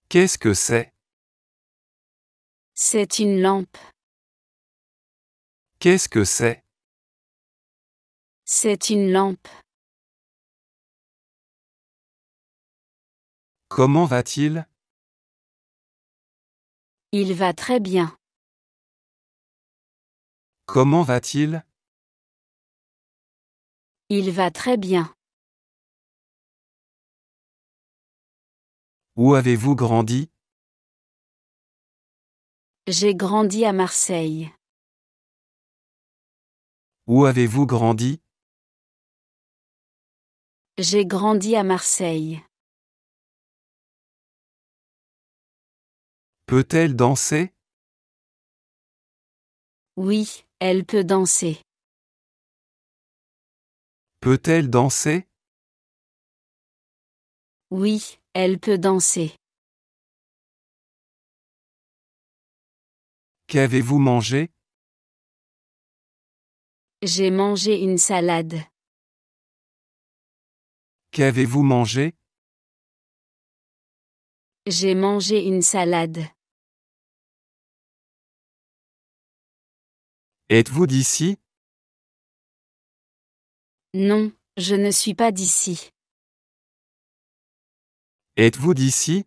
Qu'est-ce que c'est? C'est une lampe. Qu'est-ce que c'est? C'est une lampe. Comment va-t-il? Il va très bien. Comment va-t-il? Il va très bien. Où avez-vous grandi? J'ai grandi à Marseille. Où avez-vous grandi? J'ai grandi à Marseille. Peut-elle danser? Oui, elle peut danser. Peut-elle danser? Oui, elle peut danser. Qu'avez-vous mangé? J'ai mangé une salade. Qu'avez-vous mangé? J'ai mangé une salade. Êtes-vous d'ici? Non, je ne suis pas d'ici. Êtes-vous d'ici?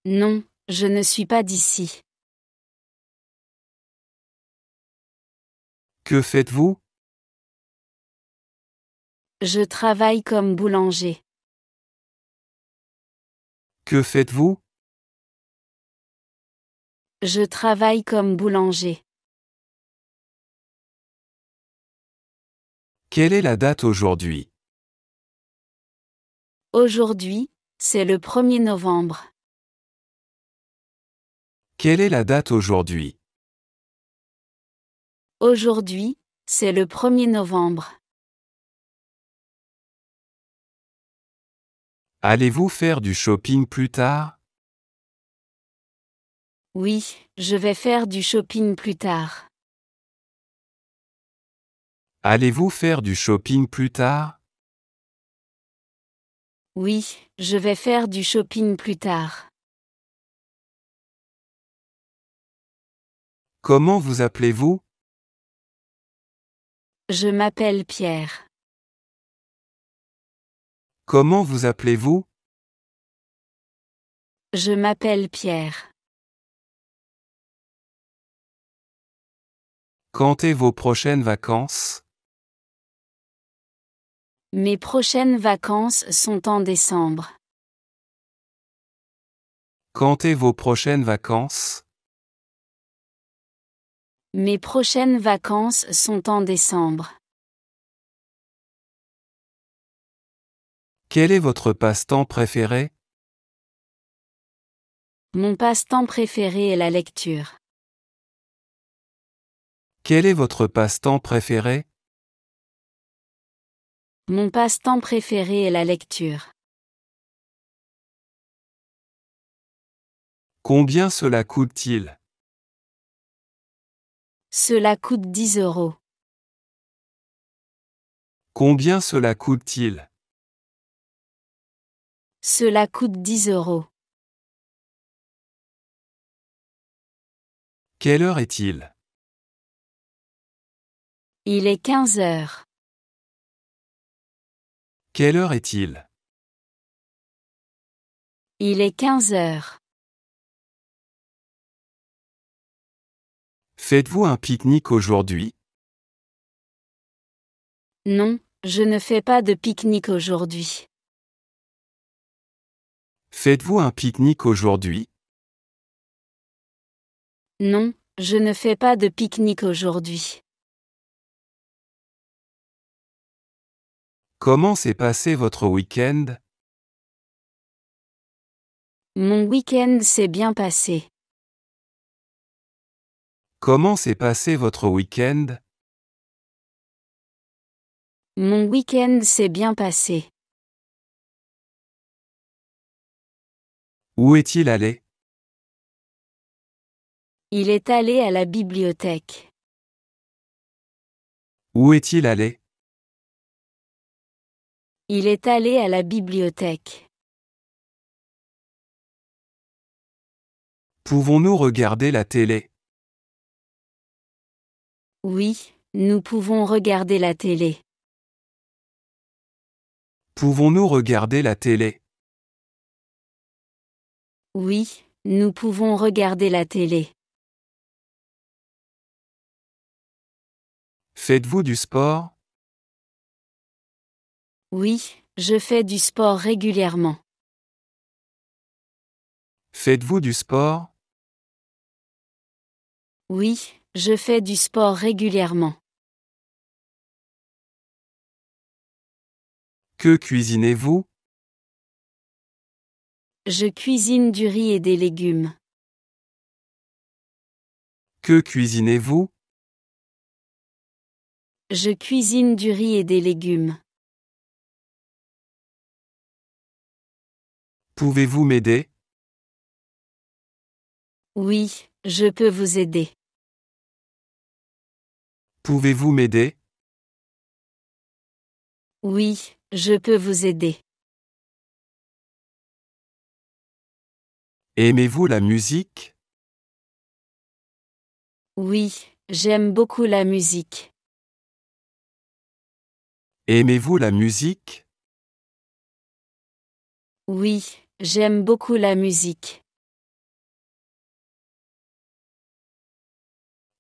Non, je ne suis pas d'ici. Que faites-vous? Je travaille comme boulanger. Que faites-vous? Je travaille comme boulanger. Quelle est la date aujourd'hui? Aujourd'hui, c'est le 1er novembre. Quelle est la date aujourd'hui? Aujourd'hui, c'est le 1er novembre. Allez-vous faire du shopping plus tard? Oui, je vais faire du shopping plus tard. Allez-vous faire du shopping plus tard? Oui, je vais faire du shopping plus tard. Comment vous appelez-vous? Je m'appelle Pierre. Comment vous appelez-vous? Je m'appelle Pierre. Quand est vos prochaines vacances? Mes prochaines vacances sont en décembre. Quand est vos prochaines vacances? Mes prochaines vacances sont en décembre. Quel est votre passe-temps préféré? Mon passe-temps préféré est la lecture. Quel est votre passe-temps préféré? Mon passe-temps préféré est la lecture. Combien cela coûte-t-il? Cela coûte 10 €. Combien cela coûte-t-il? Cela coûte 10 €. Quelle heure est-il? Il est 15 heures. Quelle heure est-il? Il est 15 heures. Faites-vous un pique-nique aujourd'hui? Non, je ne fais pas de pique-nique aujourd'hui. Faites-vous un pique-nique aujourd'hui? Non, je ne fais pas de pique-nique aujourd'hui. Comment s'est passé votre week-end? Mon week-end s'est bien passé. Comment s'est passé votre week-end? Mon week-end s'est bien passé. Où est-il allé? Il est allé à la bibliothèque. Où est-il allé? Il est allé à la bibliothèque. Pouvons-nous regarder la télé? Oui, nous pouvons regarder la télé. Pouvons-nous regarder la télé? Oui, nous pouvons regarder la télé. Faites-vous du sport? Oui, je fais du sport régulièrement. Faites-vous du sport? Oui, je fais du sport régulièrement. Que cuisinez-vous? Je cuisine du riz et des légumes. Que cuisinez-vous? Je cuisine du riz et des légumes. Pouvez-vous m'aider? Oui, je peux vous aider. Pouvez-vous m'aider? Oui, je peux vous aider. Aimez-vous la musique? Oui, j'aime beaucoup la musique. Aimez-vous la musique? Oui, j'aime beaucoup la musique.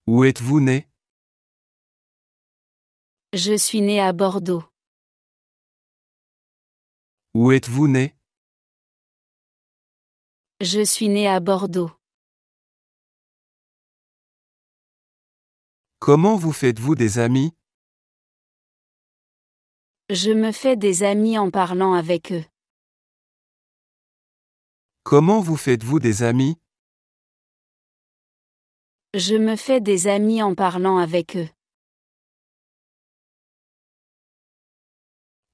Où êtes-vous né? Je suis né à Bordeaux. Où êtes-vous né? Je suis né à Bordeaux. Comment vous faites-vous des amis? Je me fais des amis en parlant avec eux. Comment vous faites-vous des amis? Je me fais des amis en parlant avec eux.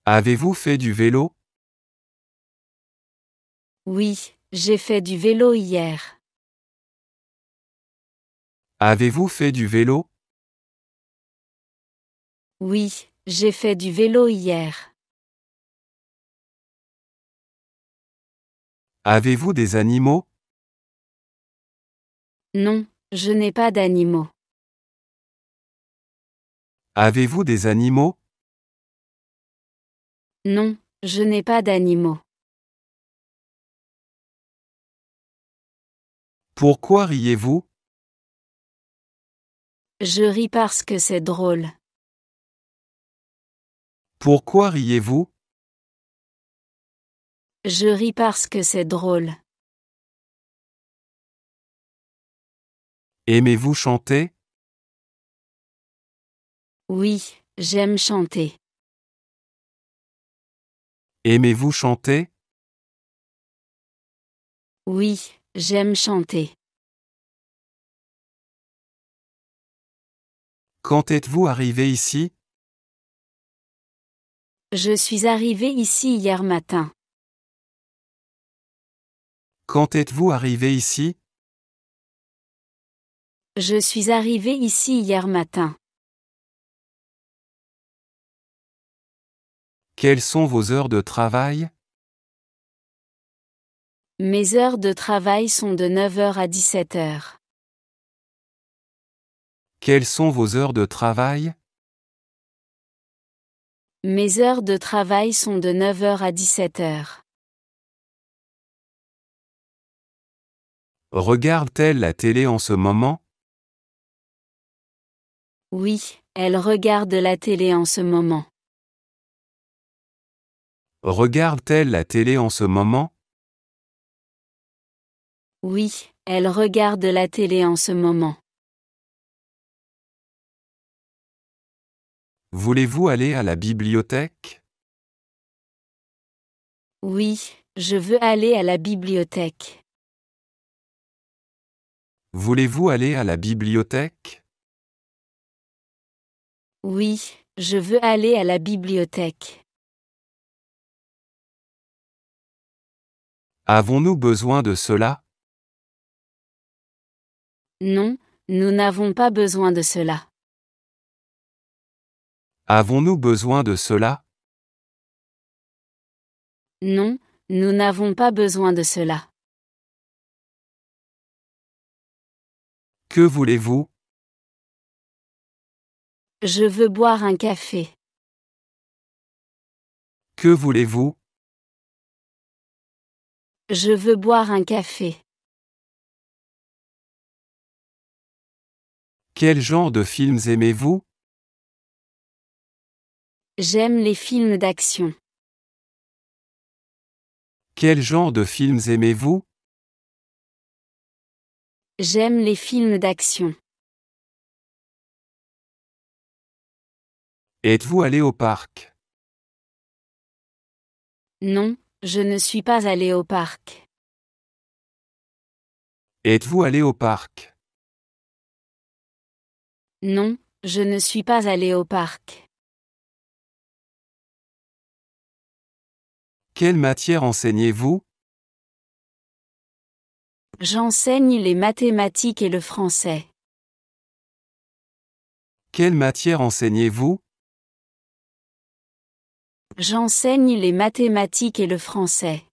Avez-vous fait du vélo? Oui, j'ai fait du vélo hier. Avez-vous fait du vélo? Oui, j'ai fait du vélo hier. Avez-vous des animaux? Non, je n'ai pas d'animaux. Avez-vous des animaux? Non, je n'ai pas d'animaux. Pourquoi riez-vous? Je ris parce que c'est drôle. Pourquoi riez-vous? Je ris parce que c'est drôle. Aimez-vous chanter? Oui, j'aime chanter. Aimez-vous chanter? Oui, j'aime chanter. Quand êtes-vous arrivé ici? Je suis arrivé ici hier matin. Quand êtes-vous arrivé ici? Je suis arrivé ici hier matin. Quelles sont vos heures de travail? Mes heures de travail sont de 9h à 17h. Quelles sont vos heures de travail? Mes heures de travail sont de 9h à 17h. Regarde-t-elle la télé en ce moment? Oui, elle regarde la télé en ce moment. Regarde-t-elle la télé en ce moment? Oui, elle regarde la télé en ce moment. Voulez-vous aller à la bibliothèque? Oui, je veux aller à la bibliothèque. Voulez-vous aller à la bibliothèque? Oui, je veux aller à la bibliothèque. Avons-nous besoin de cela? Non, nous n'avons pas besoin de cela. Avons-nous besoin de cela? Non, nous n'avons pas besoin de cela. Que voulez-vous? Je veux boire un café. Que voulez-vous? Je veux boire un café. Quel genre de films aimez-vous? J'aime les films d'action. Quel genre de films aimez-vous? J'aime les films d'action. Êtes-vous allé au parc? Non, je ne suis pas allé au parc. Êtes-vous allé au parc? Non, je ne suis pas allé au parc. Quelle matière enseignez-vous? J'enseigne les mathématiques et le français. Quelle matière enseignez-vous? J'enseigne les mathématiques et le français.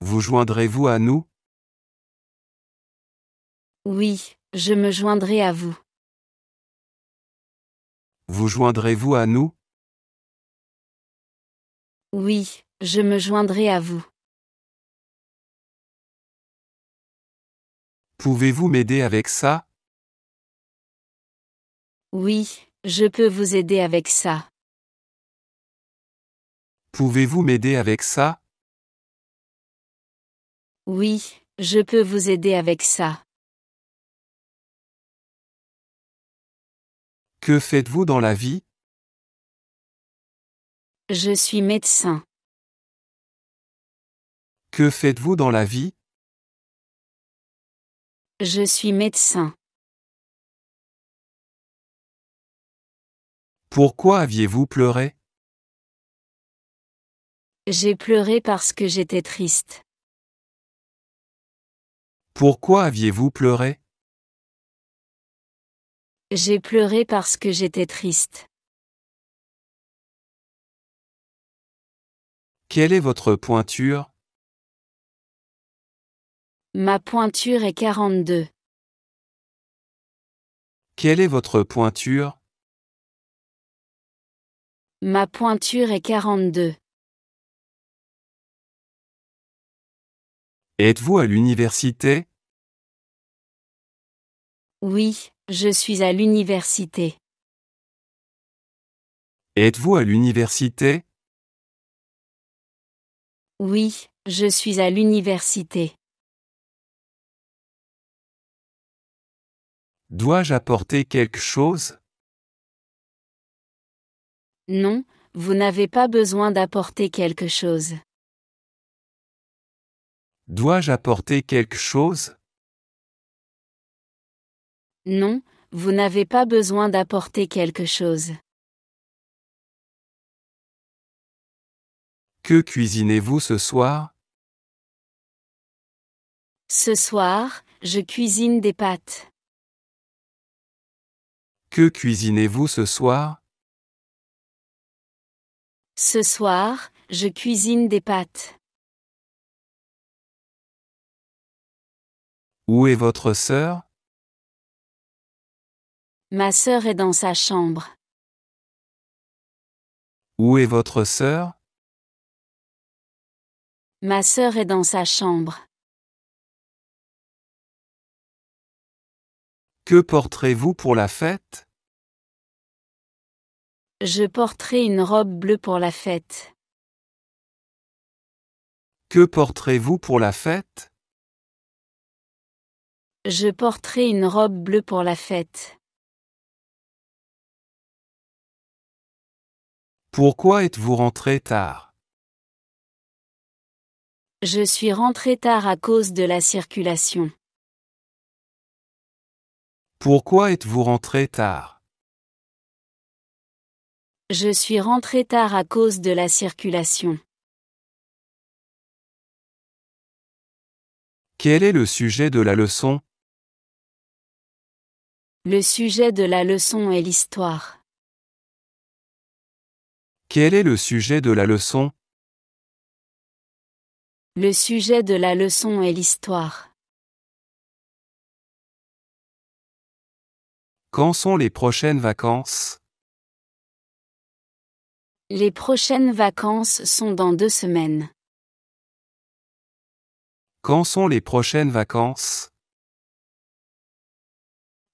Vous joindrez-vous à nous? Oui, je me joindrai à vous. Vous joindrez-vous à nous? Oui, je me joindrai à vous. Pouvez-vous m'aider avec ça? Oui, je peux vous aider avec ça. Pouvez-vous m'aider avec ça? Oui, je peux vous aider avec ça. Que faites-vous dans la vie? Je suis médecin. Que faites-vous dans la vie? Je suis médecin. Pourquoi aviez-vous pleuré? J'ai pleuré parce que j'étais triste. Pourquoi aviez-vous pleuré? J'ai pleuré parce que j'étais triste. Quelle est votre pointure? Ma pointure est 42. Quelle est votre pointure? Ma pointure est 42. Êtes-vous à l'université? Oui, je suis à l'université. Êtes-vous à l'université? Oui, je suis à l'université. Dois-je apporter quelque chose? Non, vous n'avez pas besoin d'apporter quelque chose. Dois-je apporter quelque chose? Non, vous n'avez pas besoin d'apporter quelque chose. Que cuisinez-vous ce soir? Ce soir, je cuisine des pâtes. Que cuisinez-vous ce soir? Ce soir, je cuisine des pâtes. Où est votre sœur? Ma sœur est dans sa chambre. Où est votre sœur? Ma sœur est dans sa chambre. Que porterez-vous pour la fête? Je porterai une robe bleue pour la fête. Que porterez-vous pour la fête? Je porterai une robe bleue pour la fête. Pourquoi êtes-vous rentré tard? Je suis rentré tard à cause de la circulation. Pourquoi êtes-vous rentré tard? Je suis rentré tard à cause de la circulation. Quel est le sujet de la leçon? Le sujet de la leçon est l'histoire. Quel est le sujet de la leçon? Le sujet de la leçon est l'histoire. Quand sont les prochaines vacances? Les prochaines vacances sont dans 2 semaines. Quand sont les prochaines vacances?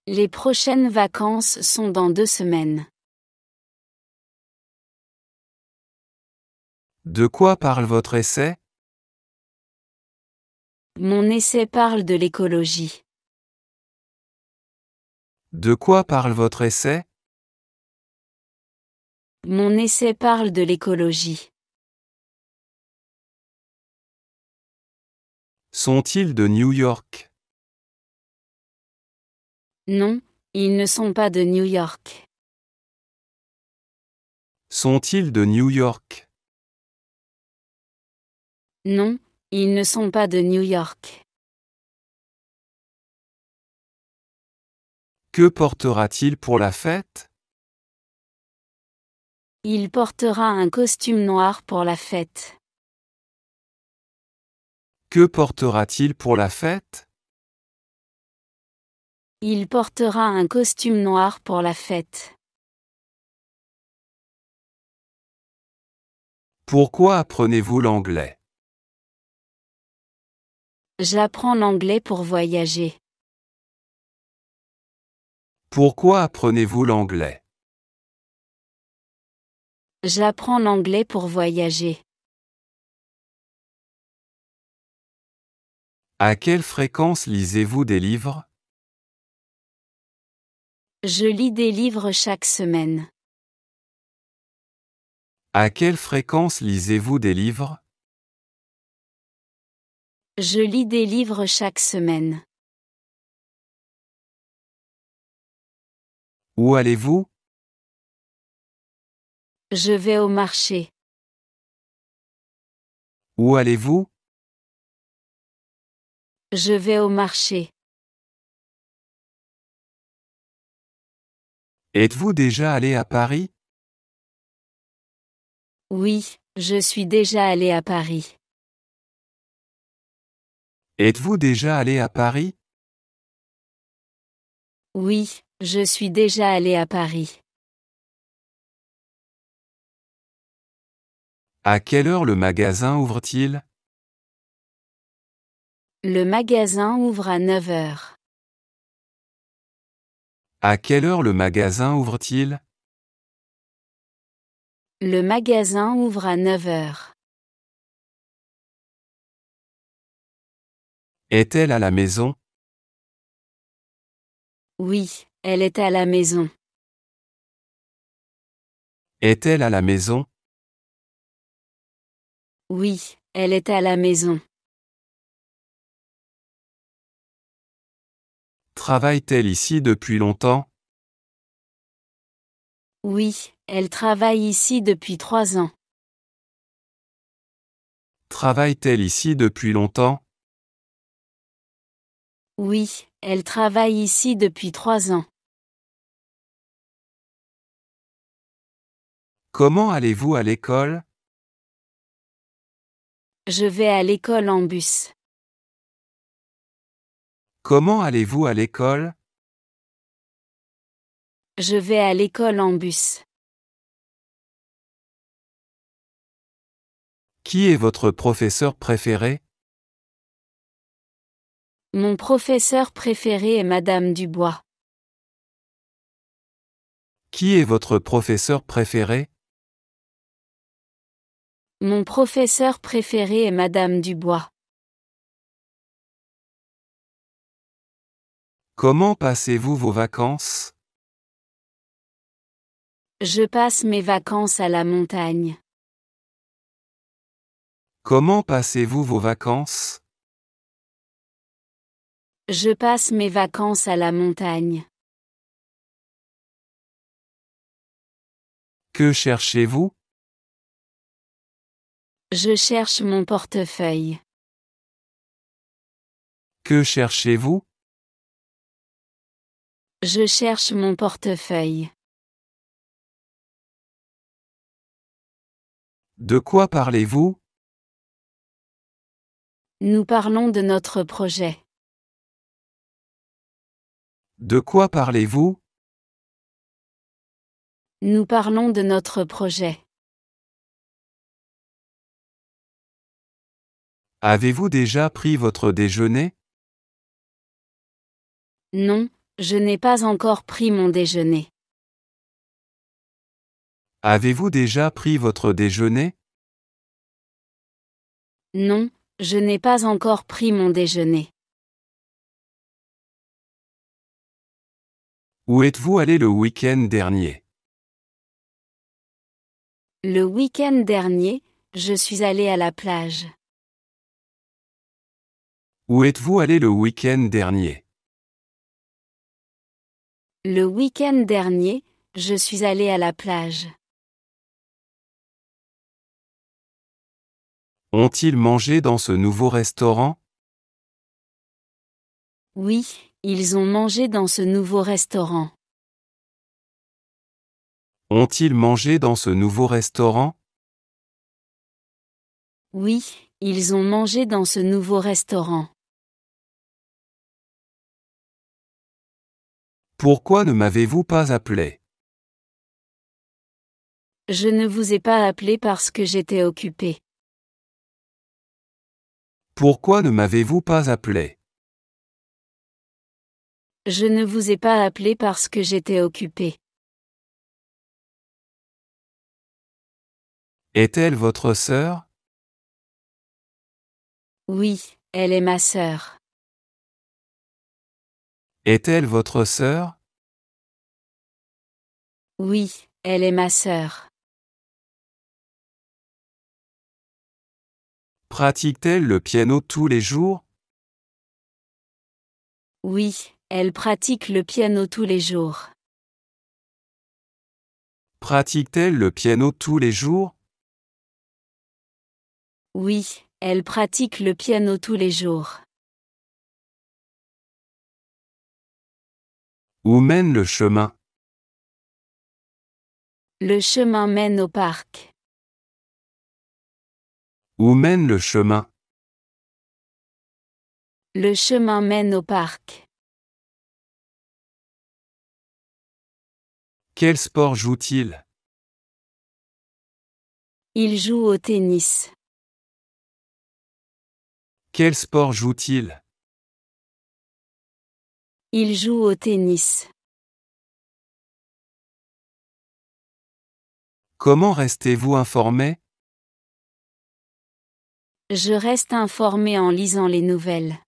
Les prochaines vacances sont dans 2 semaines. De quoi parle votre essai? Mon essai parle de l'écologie. De quoi parle votre essai? Mon essai parle de l'écologie. Sont-ils de New York? Non, ils ne sont pas de New York. Sont-ils de New York? Non, ils ne sont pas de New York. Que portera-t-il pour la fête? Il portera un costume noir pour la fête. Que portera-t-il pour la fête? Il portera un costume noir pour la fête. Pourquoi apprenez-vous l'anglais? J'apprends l'anglais pour voyager. Pourquoi apprenez-vous l'anglais? J'apprends l'anglais pour voyager. À quelle fréquence lisez-vous des livres? Je lis des livres chaque semaine. À quelle fréquence lisez-vous des livres? Je lis des livres chaque semaine. Où allez-vous? Je vais au marché. Où allez-vous? Je vais au marché. Êtes-vous déjà allé à Paris? Oui, je suis déjà allé à Paris. Êtes-vous déjà allé à Paris? Oui, je suis déjà allé à Paris. À quelle heure le magasin ouvre-t-il? Le magasin ouvre à 9 heures. À quelle heure le magasin ouvre-t-il? Le magasin ouvre à 9 heures. Est-elle à la maison? Oui, elle est à la maison. Est-elle à la maison? Oui, elle est à la maison. Travaille-t-elle ici depuis longtemps? Oui, elle travaille ici depuis 3 ans. Travaille-t-elle ici depuis longtemps? Oui, elle travaille ici depuis 3 ans. Comment allez-vous à l'école? Je vais à l'école en bus. Comment allez-vous à l'école? Je vais à l'école en bus. Qui est votre professeur préféré? Mon professeur préféré est Madame Dubois. Qui est votre professeur préféré? Mon professeur préféré est Madame Dubois. Comment passez-vous vos vacances? Je passe mes vacances à la montagne. Comment passez-vous vos vacances? Je passe mes vacances à la montagne. Que cherchez-vous? Je cherche mon portefeuille. Que cherchez-vous? Je cherche mon portefeuille. De quoi parlez-vous? Nous parlons de notre projet. De quoi parlez-vous? Nous parlons de notre projet. Avez-vous déjà pris votre déjeuner? Non, je n'ai pas encore pris mon déjeuner. Avez-vous déjà pris votre déjeuner? Non, je n'ai pas encore pris mon déjeuner. Où êtes-vous allé le week-end dernier? Le week-end dernier, je suis allé à la plage. Où êtes-vous allé le week-end dernier? Le week-end dernier, je suis allé à la plage. Ont-ils mangé dans ce nouveau restaurant? Oui, ils ont mangé dans ce nouveau restaurant. Ont-ils mangé dans ce nouveau restaurant? Oui, ils ont mangé dans ce nouveau restaurant. Pourquoi ne m'avez-vous pas appelé? Je ne vous ai pas appelé parce que j'étais occupé. Pourquoi ne m'avez-vous pas appelé? Je ne vous ai pas appelé parce que j'étais occupé. Est-elle votre sœur? Oui, elle est ma sœur. Est-elle votre sœur? Oui, elle est ma sœur. Pratique-t-elle le piano tous les jours? Oui, elle pratique le piano tous les jours. Pratique-t-elle le piano tous les jours? Oui, elle pratique le piano tous les jours. Où mène le chemin? Le chemin mène au parc. Où mène le chemin? Le chemin mène au parc. Quel sport joue-t-il? Il joue au tennis. Quel sport joue-t-il? Il joue au tennis. Comment restez-vous informé? Je reste informé en lisant les nouvelles.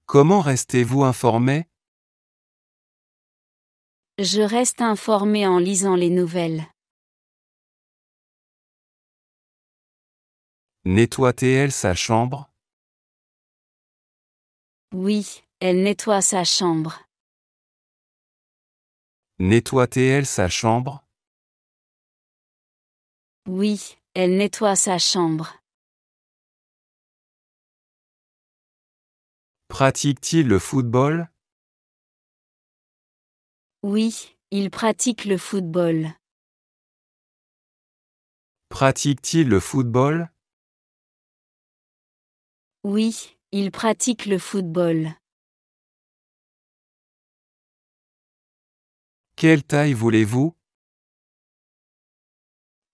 Comment restez-vous informé? Je reste informé en lisant les nouvelles. Nettoie-t-elle sa chambre? Oui, elle nettoie sa chambre. Nettoie-t-elle sa chambre? Oui, elle nettoie sa chambre. Pratique-t-il le football? Oui, il pratique le football. Pratique-t-il le football? Oui, il pratique le football. Quelle taille voulez-vous?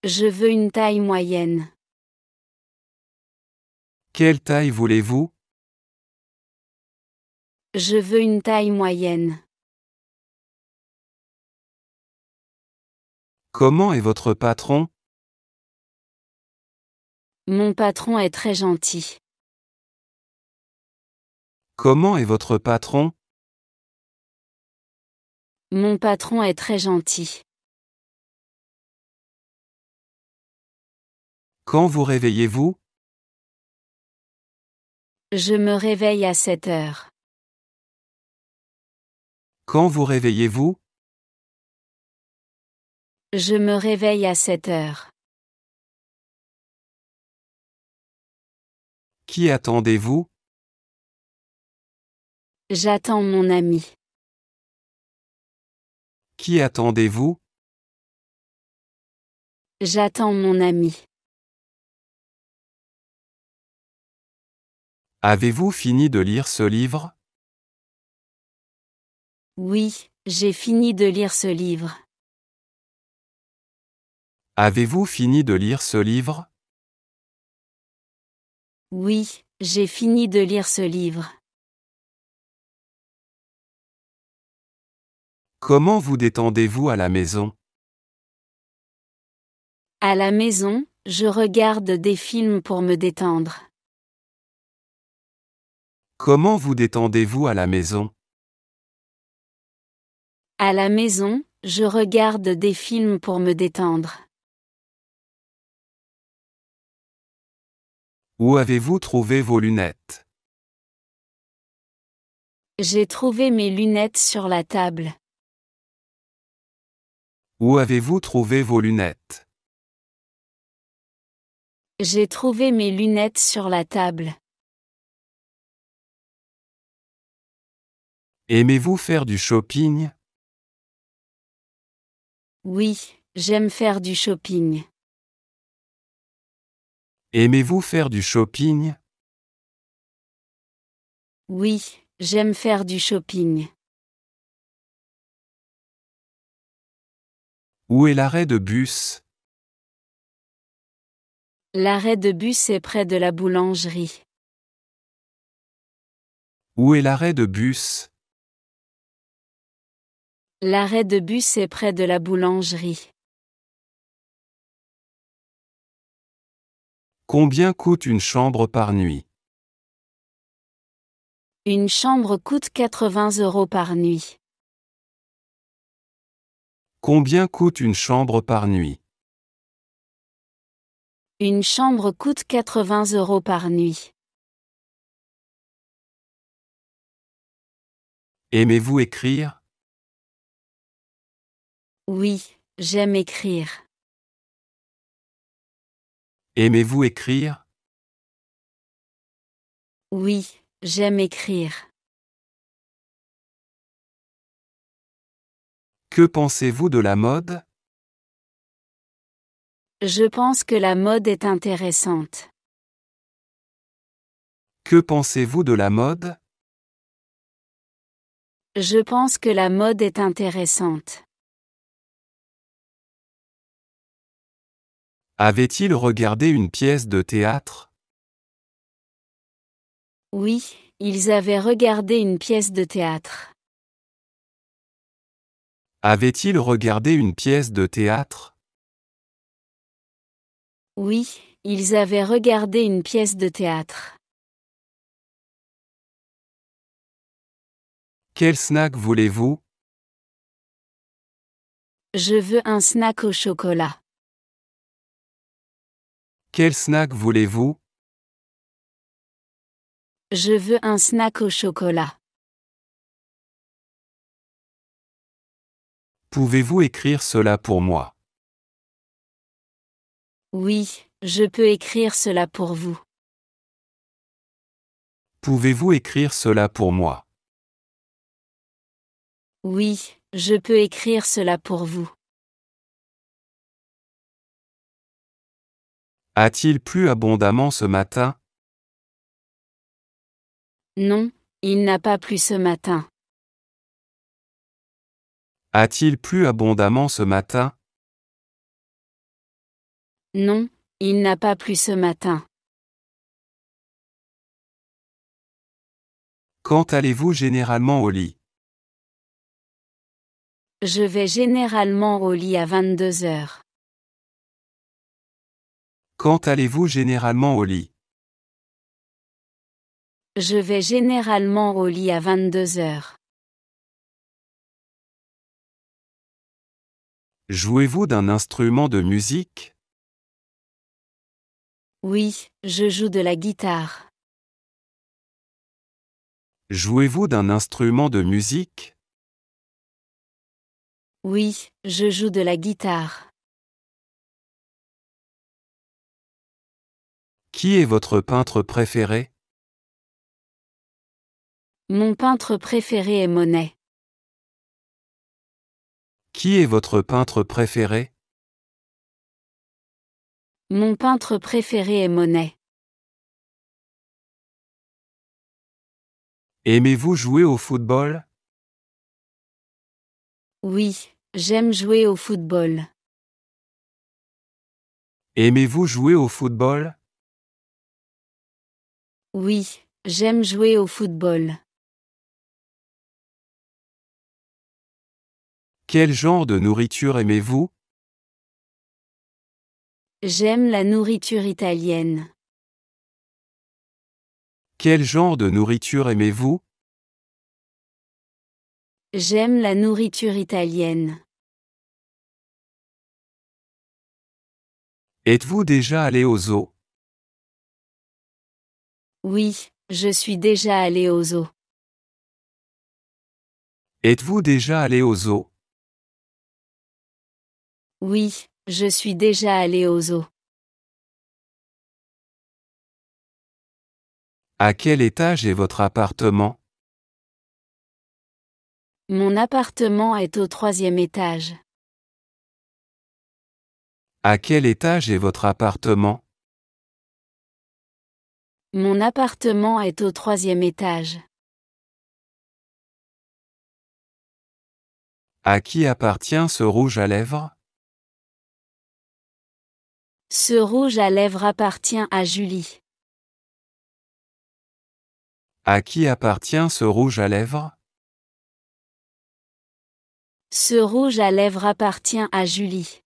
Je veux une taille moyenne. Quelle taille voulez-vous? Je veux une taille moyenne. Comment est votre patron? Mon patron est très gentil. Comment est votre patron? Mon patron est très gentil. Quand vous réveillez-vous? Je me réveille à 7 heures. Quand vous réveillez-vous? Je me réveille à 7 heures. Qui attendez-vous? J'attends mon ami. Qui attendez-vous? J'attends mon ami. Avez-vous fini de lire ce livre? Oui, j'ai fini de lire ce livre. Avez-vous fini de lire ce livre? Oui, j'ai fini de lire ce livre. Comment vous détendez-vous à la maison? À la maison, je regarde des films pour me détendre. Comment vous détendez-vous à la maison? À la maison, je regarde des films pour me détendre. Où avez-vous trouvé vos lunettes? J'ai trouvé mes lunettes sur la table. Où avez-vous trouvé vos lunettes? J'ai trouvé mes lunettes sur la table. Aimez-vous faire du shopping? Oui, j'aime faire du shopping. Aimez-vous faire du shopping? Oui, j'aime faire du shopping. Où est l'arrêt de bus? L'arrêt de bus est près de la boulangerie. Où est l'arrêt de bus? L'arrêt de bus est près de la boulangerie. Combien coûte une chambre par nuit? Une chambre coûte 80 € par nuit. Combien coûte une chambre par nuit? Une chambre coûte 80 € par nuit. Aimez-vous écrire? Oui, j'aime écrire. Aimez-vous écrire? Oui, j'aime écrire. Que pensez-vous de la mode? Je pense que la mode est intéressante. Que pensez-vous de la mode? Je pense que la mode est intéressante. Avait-il regardé une pièce de théâtre? Oui, ils avaient regardé une pièce de théâtre. Avait-il regardé une pièce de théâtre? Oui, ils avaient regardé une pièce de théâtre. Quel snack voulez-vous? Je veux un snack au chocolat. Quel snack voulez-vous? Je veux un snack au chocolat. Pouvez-vous écrire cela pour moi? Oui, je peux écrire cela pour vous. Pouvez-vous écrire cela pour moi? Oui, je peux écrire cela pour vous. A-t-il plu abondamment ce matin? Non, il n'a pas plu ce matin. A-t-il plu abondamment ce matin? Non, il n'a pas plu ce matin. Quand allez-vous généralement au lit? Je vais généralement au lit à 22 heures. Quand allez-vous généralement au lit? Je vais généralement au lit à 22 heures. Jouez-vous d'un instrument de musique? Oui, je joue de la guitare. Jouez-vous d'un instrument de musique? Oui, je joue de la guitare. Qui est votre peintre préféré? Mon peintre préféré est Monet. Qui est votre peintre préféré? Mon peintre préféré est Monet. Aimez-vous jouer au football? Oui, j'aime jouer au football. Aimez-vous jouer au football? Oui, j'aime jouer au football. Quel genre de nourriture aimez-vous? J'aime la nourriture italienne. Quel genre de nourriture aimez-vous? J'aime la nourriture italienne. Êtes-vous déjà allé au zoo? Oui, je suis déjà allé au zoo. Êtes-vous déjà allé au zoo? Oui, je suis déjà allé au zoo. À quel étage est votre appartement? Mon appartement est au 3e étage. À quel étage est votre appartement? Mon appartement est au 3e étage. À qui appartient ce rouge à lèvres? Ce rouge à lèvres appartient à Julie. À qui appartient ce rouge à lèvres? Ce rouge à lèvres appartient à Julie.